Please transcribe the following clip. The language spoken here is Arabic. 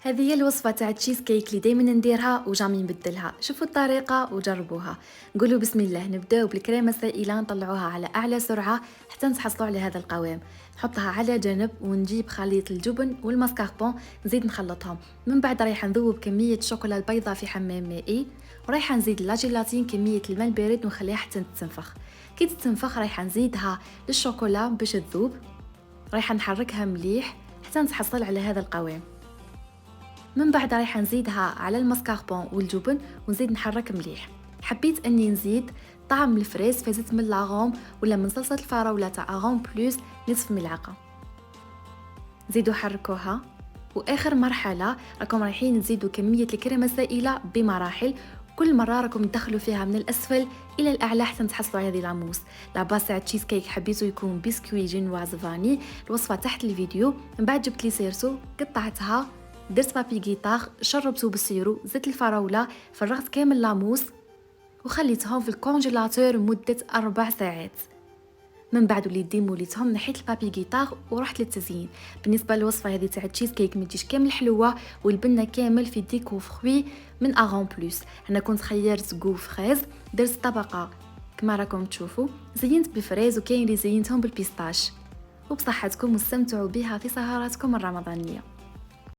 هذه هي الوصفة تاع تشيز كيك اللي دايما نديرها وجامي نبدلها. شوفوا الطريقة وجربوها. نقولوا بسم الله. نبداو بالكريمة السائلة، نطلعوها على أعلى سرعة حتى نتحصلوا على هذا القوام. نحطها على جنب ونجيب خليط الجبن والماسكاربون نزيد نخلطهم. من بعد رايحة نذوب كمية الشوكولا البيضاء في حمام مائي، ورايحة نزيد لا جيلاتين كمية الماء البارد ونخليها حتى تتنفخ. كي تتنفخ رايحة نزيدها للشوكولا باش تذوب. رايحة نحركها مليح حتى نتحصل على هذا القوام. من بعد رايحه نزيدها على الماسكاربون والجبن ونزيد نحرك مليح. حبيت اني نزيد طعم الفريز فزيت من لاغوم ولا من صلصه الفراوله تاع اغوم بلوس نصف ملعقه. زيدوا حركوها. واخر مرحله راكم رايحين تزيدوا كميه الكريمه السائله بمراحل، كل مره راكم تدخلوا فيها من الاسفل الى الاعلى حتى تحصلوا على هذه لاموس. لاباس تاع تشيز كيك حبيتو يكون بسكوي جينواز فاني. الوصفه تحت الفيديو. من بعد جبت لي سيرسو قطعتها، درت بابي غيتار، شربته بالسيرو، زدت الفراوله، فرغت كامل لاموس وخليتهم في الكونجيلاتور مده 4 ساعات. من بعد وليت ديموليتهم، نحيت البابي غيتار ورحت للتزيين. بالنسبه للوصفه هذه تاع تشيز كيك ما تجيش كامل حلوه والبنه كامل في ديكو فروي من اغون بلوس. انا كنت خيرت كو فريز، درت طبقه كما راكم تشوفوا، زينت بالفريز وكاين اللي زينتهم بالبيستاش. وبصحتكم واستمتعوا بها في سهراتكم الرمضانيه.